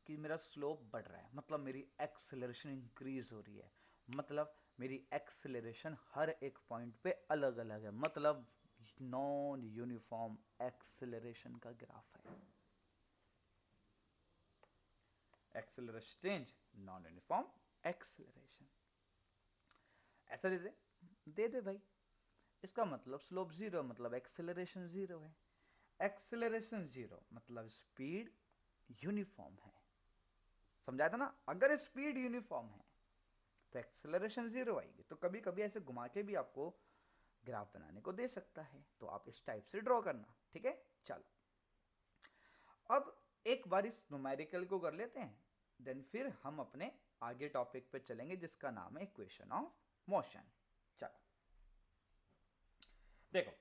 कि मेरा स्लोप बढ़ रहा है, मतलब मेरी एक्सेलरेशन इंक्रीज हो रही है, मतलब मेरी एक्सेलरेशन हर एक पॉइंट पे अलग अलग है। मतलब नॉन यूनिफॉर्म एक्सेलरेशन का ग्राफ है। Acceleration change, non uniform acceleration. ऐसा दे दे भाई, इसका मतलब स्लोप जीरो मतलब एक्सेलरेशन जीरो है। एक्सेलरेशन जीरो मतलब स्पीड यूनिफॉर्म है। समझाया था ना? अगर स्पीड यूनिफॉर्म है तो एक्सेलरेशन जीरो आएगी। तो कभी कभी ऐसे घुमा के भी आपको ग्राफ बनाने को दे सकता है, तो आप इस टाइप से ड्रॉ करना। ठीक है, चलो अब एक बार इस न्यूमेरिकल को कर लेते हैं, देन फिर हम अपने आगे टॉपिक पे चलेंगे जिसका नाम है इक्वेशन ऑफ मोशन। चलो देखो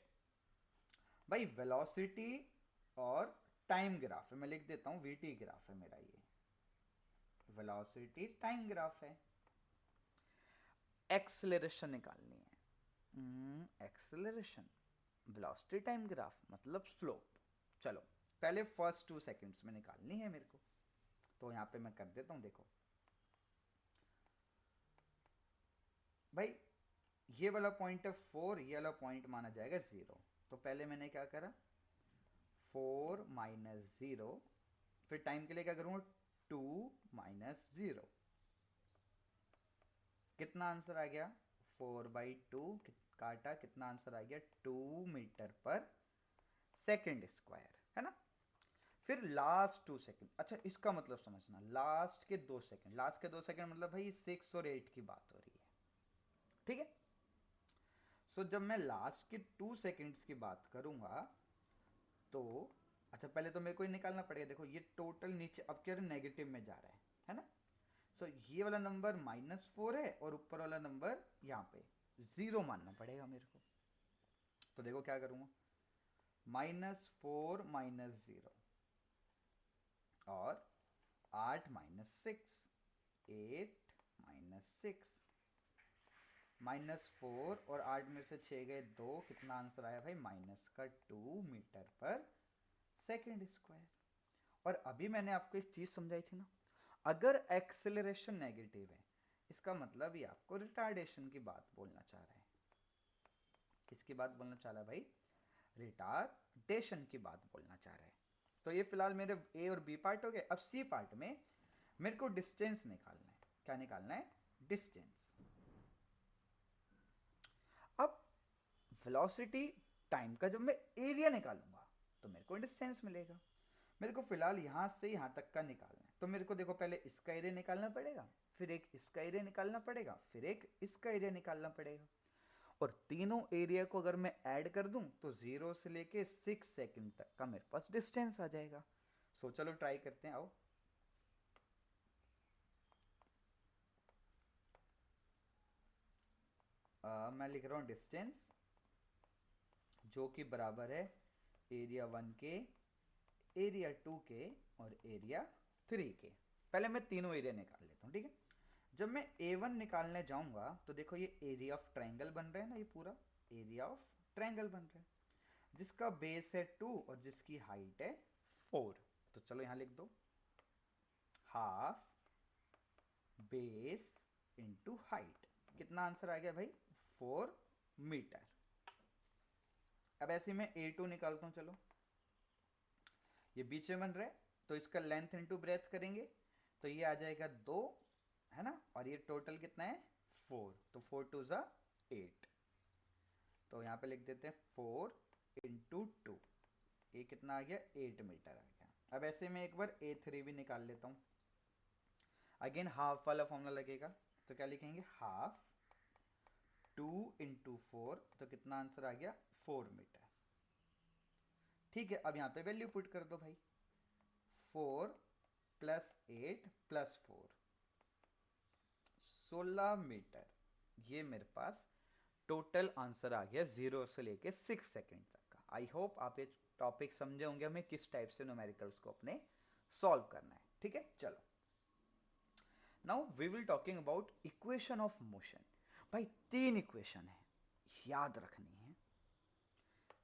भाई, वेलोसिटी और टाइम ग्राफ है, मैं लिख देता हूं वीटी ग्राफ है मेरा, ये वेलोसिटी टाइम ग्राफ है। एक्सेलरेशन निकालनी है, एक्सेलरेशन वेलोसिटी टाइम ग्राफ मतलब स्लोप। चलो पहले फर्स्ट 2 सेकंड्स में निकालनी है मेरे को, तो यहां पे मैं कर देता हूं। देखो भाई, ये वाला पॉइंट है 4, ये वाला पॉइंट माना जाएगा 0। तो पहले मैंने क्या करा, 4 माइनस 0, फिर टाइम के लिए क्या करूंगा, 2 माइनस 0। कितना आंसर आ गया, 4/2 काटा, कितना आंसर आ गया, 2 मीटर पर सेकेंड स्क्वायर, है ना। फिर लास्ट 2 सेकेंड, अच्छा इसका मतलब समझना, लास्ट के 2 सेकेंड, लास्ट के 2 सेकेंड मतलब भाई 6 और 8 की बात हो रही है। ठीक है, सो जब मैं लास्ट के 2 सेकेंड्स की बात करूंगा तो अच्छा पहले तो मेरे को ही निकालना पड़ेगा। देखो ये टोटल नीचे अब क्या नेगेटिव में जा रहा है ना। सो ये वाला नंबर -4 है और ऊपर वाला नंबर यहाँ पे 0 मानना पड़ेगा मेरे को। तो देखो क्या करूंगा, -4 माइनस 0 और 8 माइनस 6, 8 माइनस 6, -4 और 8 में से 6 गए 2, कितना आंसर आया भाई, -2 मीटर पर सेकेंड स्क्वायर। और अभी मैंने आपको एक चीज समझाई थी ना, अगर एक्सेलरेशन नेगेटिव है इसका मतलब ये आपको रिटार्डेशन की बात बोलना चाह रहा है। किसकी बात बोलना चाह रहा है भाई, रिटार्डेशन की बात बोलना चाह रहा है। तो ये फिलहाल मेरे ए और बी पार्ट हो गए। अब सी पार्ट में मेरे को डिस्टेंस निकालना है। क्या निकालना है, डिस्टेंस। अब वेलोसिटी टाइम का जब मैं एरिया निकालूंगा तो मेरे को डिस्टेंस मिलेगा। मेरे को फिलहाल यहां से यहां तक का निकालना है, तो मेरे को देखो पहले इसका एरिया निकालना पड़ेगा, फिर एक इसका एरिया निकालना पड़ेगा, फिर एक इसका एरिया निकालना पड़ेगा। और तीनों एरिया को अगर मैं ऐड कर दूं तो 0 से लेके 6 सेकंड तक का मेरे पास डिस्टेंस आ जाएगा। सो चलो ट्राई करते हैं, आओ। मैं लिख रहा हूं डिस्टेंस जो कि बराबर है एरिया 1 के, एरिया 2 के और एरिया 3 के। पहले मैं तीनों एरिया निकाल लेता हूँ, ठीक है। जब मैं A1 निकालने जाऊंगा तो देखो ये एरिया ऑफ ट्रायंगल बन रहा है ना, ये पूरा एरिया ऑफ ट्रायंगल बन रहा है जिसका बेस है 2 और जिसकी हाइट है 4। तो चलो यहां लिख दो, हाफ बेस इंटू हाइट। कितना आंसर आ गया भाई, 4 मीटर। अब ऐसे मैं A2 निकालता हूं। चलो ये बीच में बन रहा है तो इसका लेंथ इंटू ब्रेथ करेंगे तो ये आ जाएगा 2, है ना। और ये टोटल कितना है 4, तो 4 2 ज़ा 8। तो यहाँ पे लिख देते हैं 4 इंटू 2, ये कितना आ गया, 8 मीटर आ गया। अब ऐसे में एक बार A3 भी निकाल लेता हूँ। अगेन हाफ वाला फॉर्मूला लगेगा, तो क्या लिखेंगे, हाफ 2 इंटू 4, तो कितना आंसर आ गया, 4 मीटर। ठीक है, अब यहाँ पे वैल्यू पुट कर दो भाई, 4 प्लस 8 प्लस 4, 16 मीटर। ये मेरे पास टोटल आंसर आ गया 0 से लेके 6 सेकेंड तक का। आई होप आप ये टॉपिक समझे होंगे हमें किस टाइप से न्यूमेरिकल्स को अपने सॉल्व करना है। ठीक है, चलो now we will talking about equation of motion. भाई 3 इक्वेशन है, याद रखनी है।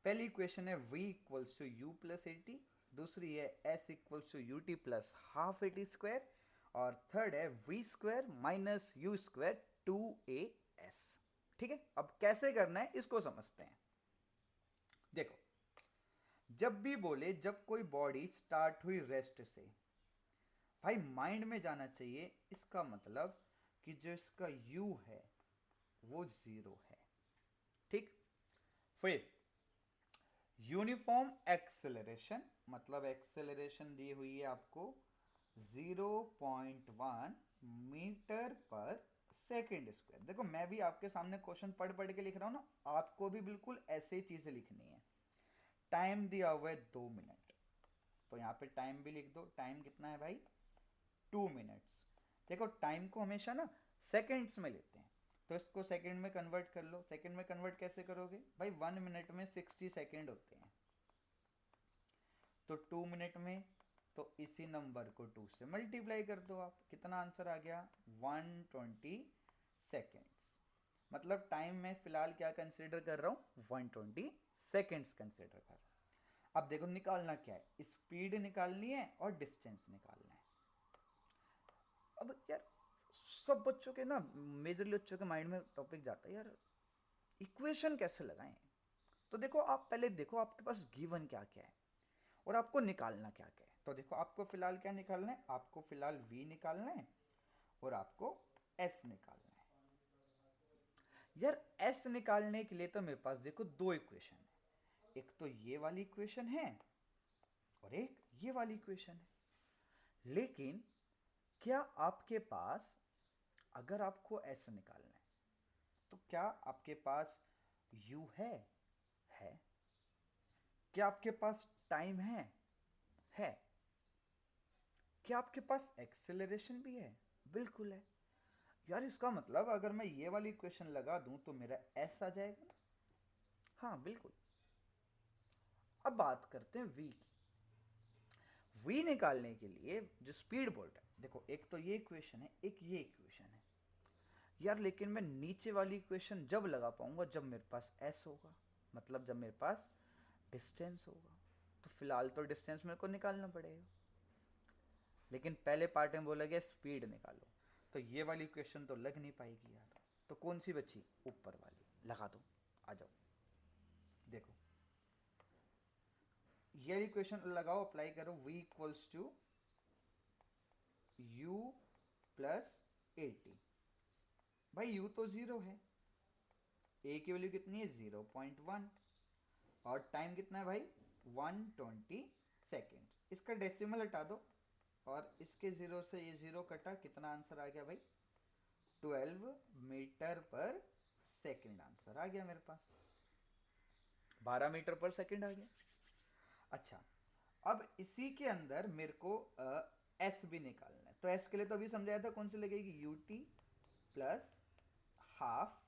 पहली इक्वेशन है v equals to u plus a t, दूसरी है s equals to u t plus half a t square, और थर्ड है v square minus u square 2as। ठीक है, अब कैसे करना है इसको समझते हैं। देखो, जब भी बोले जब कोई बॉडी स्टार्ट हुई रेस्ट से, भाई माइंड में जाना चाहिए इसका मतलब कि जो इसका u है वो 0 है, ठीक। फिर यूनिफॉर्म एक्सेलरेशन, मतलब एक्सेलरेशन दी हुई है आपको 0.1 मीटर पर सेकेंड स्क्वायर। देखो मैं भी आपके सामने क्वेश्चन पढ़ पढ़ के लिख रहा हूं ना, आपको भी बिल्कुल ऐसे ही चीजें लिखनी है। टाइम दिया हुआ है 2 मिनट, तो यहाँ पे टाइम भी लिख दो। टाइम कितना है भाई? 2 मिनट्स। देखो टाइम को हमेशा ना सेकेंड्स में लेते हैं, तो इसको सेकंड में कन्वर्ट कर लो। सेकंड में कन्वर्ट कैसे करोगे भाई? 1 मिनट में 60 सेकंड होते हैं, तो 2 मिनट में, तो इसी नंबर को 2 से मल्टीप्लाई कर दो आप। कितना आंसर आ गया? 120 सेकेंड्स। मतलब टाइम में फिलहाल क्या कंसिडर कर रहा हूं? 120 सेकेंड्स कंसिडर कर रहा हूं। अब देखो निकालना क्या है, स्पीड निकालनी है और डिस्टेंस निकालना है। अब यार सब बच्चों के ना, मेजरली बच्चों के माइंड में टॉपिक जाता है यार इक्वेशन कैसे लगाएं। तो देखो आप पहले देखो आपके पास गिवन क्या क्या है और आपको निकालना क्या क्या है। तो देखो आपको फिलहाल क्या निकालना है? आपको फिलहाल v निकालना है और आपको s निकालना है। यार s निकालने के लिए तो मेरे पास देखो दो इक्वेशन है, एक तो ये वाली इक्वेशन है और एक ये वाली इक्वेशन है। लेकिन क्या आपके पास, अगर आपको s निकालना है तो क्या आपके पास u है? क्या आपके पास टाइम है? क्या आपके पास एक्सेलरेशन भी है? बिल्कुल है। यार इसका मतलब अगर मैं ये वाली इक्वेशन लगा दूं तो मेरा s आ जाएगा ना? हाँ बिल्कुल। अब बात करते हैं v की। v निकालने के लिए जो स्पीड बोल रहा है, देखो एक तो ये इक्वेशन है, एक ये इक्वेशन है। यार लेकिन मैं नीचे वाली इक्वेशन जब लगा पाऊंगा जब मेरे पास s होगा, मतलब जब मेरे पास डिस्टेंस होगा। तो फिलहाल तो डिस्टेंस मेरे को निकालना पड़ेगा, लेकिन पहले पार्ट में बोला गया स्पीड निकालो, तो ये वाली इक्वेशन तो लग नहीं पाएगी यार। तो कौन सी बची? ऊपर वाली लगा दो। आ जाओ देखो, ये इक्वेशन लगाओ, अप्लाई करो। v equals to u plus 80। भाई u तो 0 है, a की वैल्यू कितनी है? 0.1, और टाइम कितना है भाई? 120 सेकेंड्स। इसका डेसिमल हटा दो और इसके 0 से ये 0 कटा, कितना आंसर आ गया भाई? 12 मीटर पर सेकेंड आंसर आ गया मेरे पास। 12 मीटर पर सेकेंड आ गया। अच्छा, अब इसी के अंदर मेरे को एस भी निकालना है। तो एस के लिए तो अभी समझाया था कौन सी लगेगी? You t plus half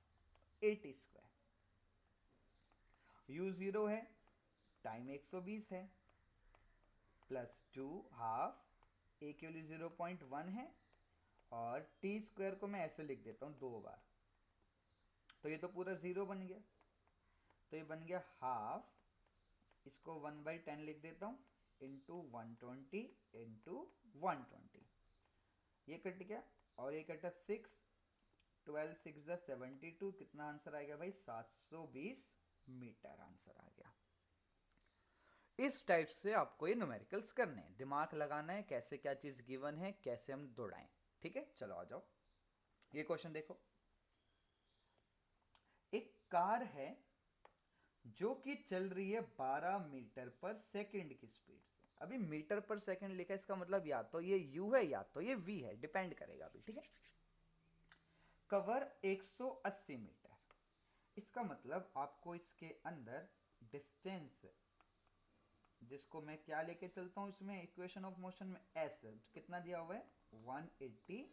eighty square. You 0 है, टाइम 120 है, प्लस 2 हाफ, ए की वैल्यू 0.1 है, और टी स्क्वायर को मैं ऐसे लिख देता हूं 2 बार, तो ये तो पूरा 0 बन गया। तो ये बन गया हाफ, इसको 1/10 लिख देता हूं, इंटू 120 इंटू 120। ये कट गया और ये कटा 6, 12 6 72। कितना आंसर आएगा भाई? 720 मीटर आंसर आ गया। इस टाइप से आपको ये न्यूमेरिकल्स करने हैं, दिमाग लगाना है कैसे क्या चीज गिवन है, कैसे हम दौड़ाएं। ठीक है, चलो आ जाओ। ये क्वेश्चन देखो, एक कार है जो कि चल रही है 12 मीटर पर सेकंड की स्पीड से। अभी मीटर पर सेकंड लिखा है, इसका मतलब या तो ये u है या तो ये v है, डिपेंड करेगा अभी। ठीक है, कवर 180 मीटर। इसका मतलब आपको इसके अंदर डिस्टेंस, जिसको मैं क्या लेके चलता हूं इसमें इक्वेशन ऑफ मोशन में, s कितना दिया हुआ है? 180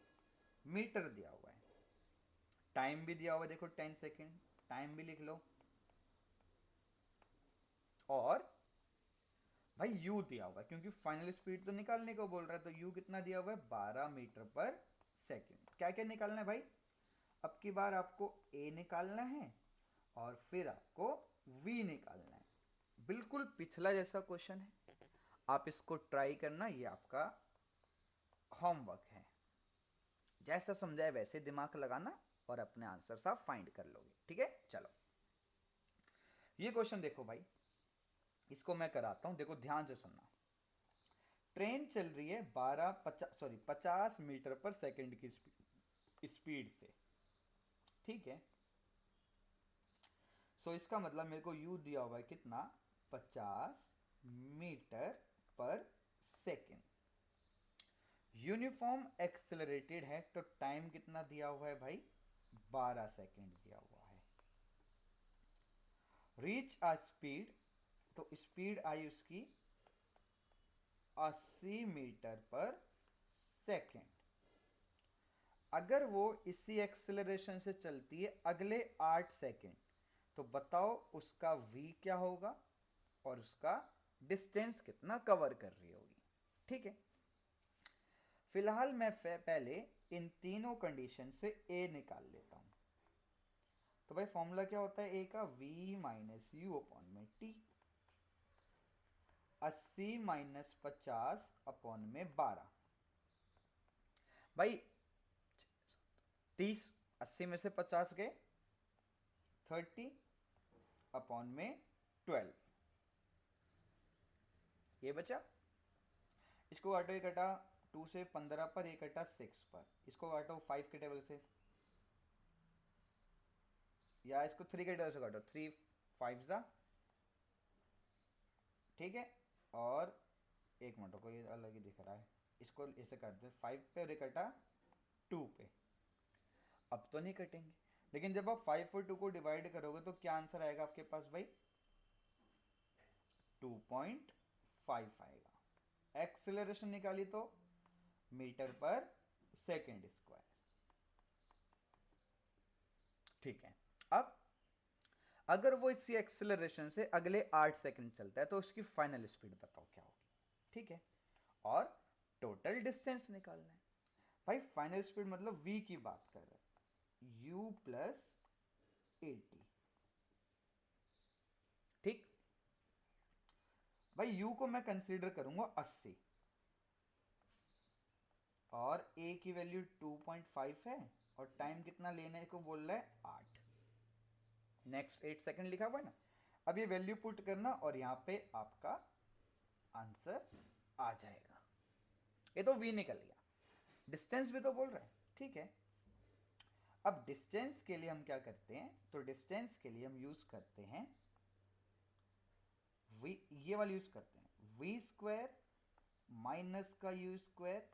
मीटर दिया हुआ है। टाइम भी दिया हुआ है, देखो 10 सेकेंड, टाइम भी लिख लो। और भाई u दिया हुआ है, क्योंकि फाइनल स्पीड तो निकालने को बोल रहा है, तो u कितना दिया हुआ है? 12 मीटर पर सेकेंड। क्या क्या निकालना है भाई? अब की बार आपको a निकालना है और फिर आपको v निकालना है। बिल्कुल पिछला जैसा क्वेश्चन है, आप इसको ट्राई करना, ये आपका होमवर्क है। जैसा समझाए वैसे दिमाग लगाना और अपने आंसर आप फाइंड कर लोगे। ठीक है, चलो ये क्वेश्चन देखो भाई, इसको मैं कराता हूं, देखो ध्यान से सुनना। ट्रेन चल रही है 50 मीटर पर सेकंड की स्पीड से, ठीक है। सो इसका मतलब मेरे को यू दिया हुआ है कितना, 50 मीटर पर सेकंड। यूनिफॉर्म एक्सेलरेटेड है तो टाइम कितना दिया हुआ है भाई, 12 सेकंड दिया हुआ है। रीच आ स्पीड, तो स्पीड आई उसकी 80 मीटर पर सेकंड। अगर वो इसी एक्सेलरेशन से चलती है अगले 8 सेकंड, तो बताओ उसका v क्या होगा और उसका डिस्टेंस कितना कवर कर रही होगी, ठीक है। फिलहाल मैं पहले इन तीनों कंडीशन से a निकाल लेता हूं। तो भाई फॉर्मूला क्या होता है a का, v माइनस यू अपॉन में t। 80 माइनस 50 अपॉन में 12, भाई 30, 80 में से 50 गए 30 अपॉन में 12, ये बचा। इसको काटो, ये कटा 2 से 15 पर, ये कटा 6 पर। इसको काटो 5 के टेबल से, या इसको 3 के टेबल से काटो, 3 5 ज़ा, ठीक है। और एक मिनट को, ये अलग ही दिख रहा है, इसको ऐसे काट दे 5 पे और ये कटा 2 पे। अब तो नहीं कटेंगे, लेकिन जब आप 5 और 2 को डिवाइड करोगे तो क्या आंसर आएगा आपके पास भाई, 2.5 आएगा। एक्सेलरेशन निकाली तो मीटर पर सेकेंड स्क्वायर, ठीक है। अब अगर वो इसी एक्सेलरेशन से अगले 8 सेकंड चलता है तो उसकी फाइनल स्पीड बताओ क्या होगी, ठीक है। और टोटल डिस्टेंस निकालना है भाई। फाइनल स्पीड मतलब v की बात कर रहे हैं, u प्लस 80, ठीक। भाई u को मैं कंसीडर करूंगा 80 और a की वैल्यू 2.5 है और टाइम कितना लेने को बोल रहा है, 8। नेक्स्ट 8 सेकंड लिखा हुआ है ना। अब ये वैल्यू पुट करना और यहां पे आपका आंसर आ जाएगा। ये तो v निकल गया, डिस्टेंस भी तो बोल रहे हैं, ठीक है। अब डिस्टेंस के लिए हम क्या करते हैं, तो डिस्टेंस के लिए हम यूज करते हैं v, ये वाली यूज करते हैं, v स्क्वायर माइनस का u स्क्वायर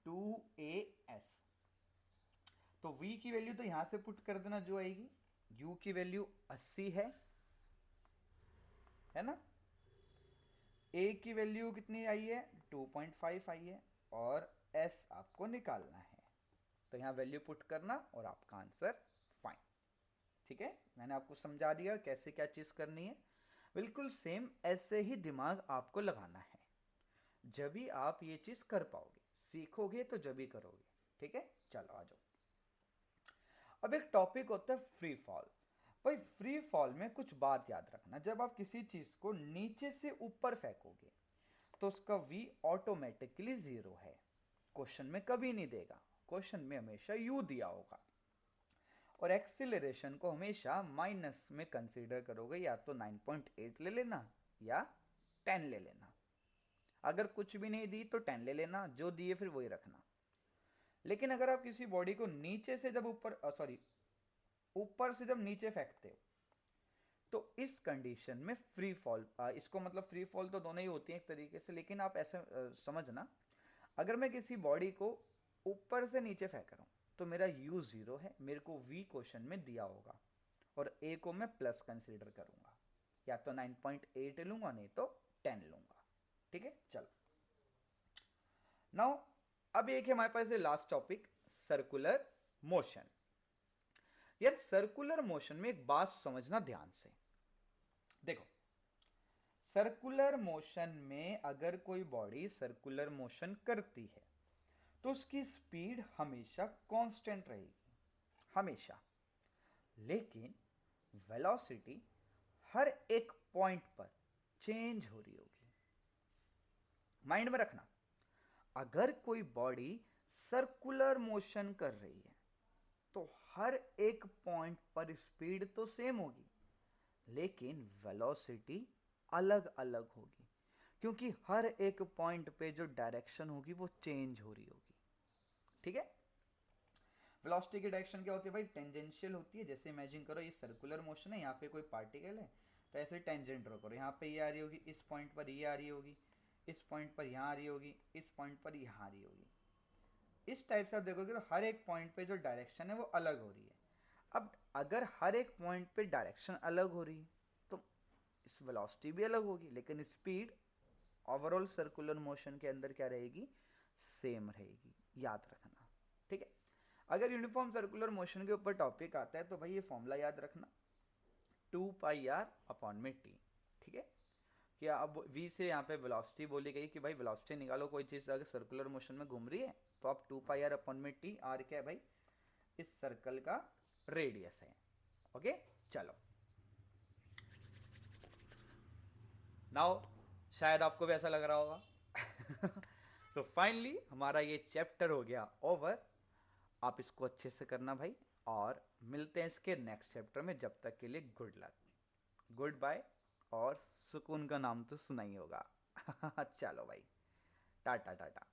2as। तो v की वैल्यू तो यहां से पुट कर देना जो आएगी, u की वैल्यू 80 है ना। a की वैल्यू कितनी आई है, 2.5 आई है, और s आपको निकालना है। तो यहां वैल्यू पुट करना और आपका आंसर फाइन, ठीक है। मैंने आपको समझा दिया कैसे क्या चीज करनी है। बिल्कुल सेम ऐसे ही दिमाग आपको लगाना है, जब भी आप ये चीज कर पाओगे, सीखोगे तो जब भी करोगे, ठीक है। चलो आ जाओ। अब एक टॉपिक होता है फ्री फॉल। भाई फ्री फॉल में कुछ बात याद रखना, जब आप किसी चीज को नीचे से ऊपर फेंकोगे तो उसका v ऑटोमेटिकली 0 है। क्वेश्चन में कभी नहीं देगा, क्वेश्चन में हमेशा u दिया होगा। और एक्सीलरेशन को हमेशा माइनस में कंसीडर करोगे, या तो 9.8 ले लेना या 10 ले लेना। अगर कुछ भी नहीं दी तो 10 ले लेना, जो दिए फिर वही रखना। लेकिन अगर आप किसी बॉडी को नीचे से जब ऊपर से जब नीचे फेंकते हो तो इस कंडीशन में फ्री फॉल, इसको मतलब फ्री फॉल तो दोनों ही होती हैं एक तरीके से, लेकिन आप ऐसे समझना, अगर मैं किसी बॉडी को ऊपर से नीचे फेंक रहा हूं तो मेरा u 0 है, मेरे को v क्वेश्चन में दिया होगा, और a को मैं प्लस कंसीडर करूंगा, या तो 9.8 लूंगा नहीं तो 10 लूंगा, ठीक है। चलो नाउ अब एक है हमारे पास लास्ट टॉपिक, सर्कुलर मोशन। यार सर्कुलर मोशन में एक बात समझना ध्यान से, देखो सर्कुलर मोशन में अगर कोई बॉडी सर्कुलर मोशन करती है तो उसकी स्पीड हमेशा कांस्टेंट रहेगी, हमेशा। लेकिन वेलोसिटी हर एक पॉइंट पर चेंज हो रही होगी। माइंड में रखना, अगर कोई बॉडी सर्कुलर मोशन कर रही है तो हर एक पॉइंट पर स्पीड तो सेम होगी, लेकिन वेलोसिटी अलग अलग होगी, क्योंकि हर एक पॉइंट पे जो डायरेक्शन होगी वो चेंज हो रही होगी। ठीक है। वेलोसिटी की डायरेक्शन क्या होती है भाई, टेंजेंशियल होती है। जैसे इमेजिन करो ये सर्कुलर मोशन है, यहाँ पे कोई पार्टिकल है, तो ऐसे टेंजेंट ड्रॉ करो, यहाँ पे ये आ रही होगी, इस पॉइंट पर ये आ रही होगी, इस पॉइंट पर यहाँ आ रही होगी, इस पॉइंट पर यहाँ आ रही होगी। इस टाइप से आप देखोगे तो हर एक पॉइंट पे जो डायरेक्शन है वो अलग हो रही है। अब अगर हर एक पॉइंट पे डायरेक्शन अलग हो रही है तो इस वेलोसिटी भी अलग होगी, लेकिन स्पीड ओवरऑल सर्कुलर मोशन के अंदर क्या रहेगी, सेम रहेगी। याद रखना। ठीक है। अगर यूनिफॉर्म सर्कुलर मोशन के ऊपर टॉपिक आता है तो भाई ये फॉर्मूला याद रखना, 2πr/टी। ठीक है। कि अब v से यहाँ पे वेलोसिटी बोली गई कि भाई वेलोसिटी निकालो, कोई चीज़ अगर सर्कुलर मोशन में घूम रही है तो आप 2πr/टी, आर क्या है भाई, इस सर्कल का रेडियस है। ओके चलो, नाउ शायद आपको भी ऐसा लग रहा होगा। तो फाइनली हमारा ये चैप्टर हो गया ओवर। आप इसको अच्छे से करना भाई, और मिलते हैं इसके नेक्स्ट चैप्टर में। जब तक के लिए गुड लक, गुड बाय, और सुकून का नाम तो सुना ही होगा। चलो भाई, टाटा टाटा।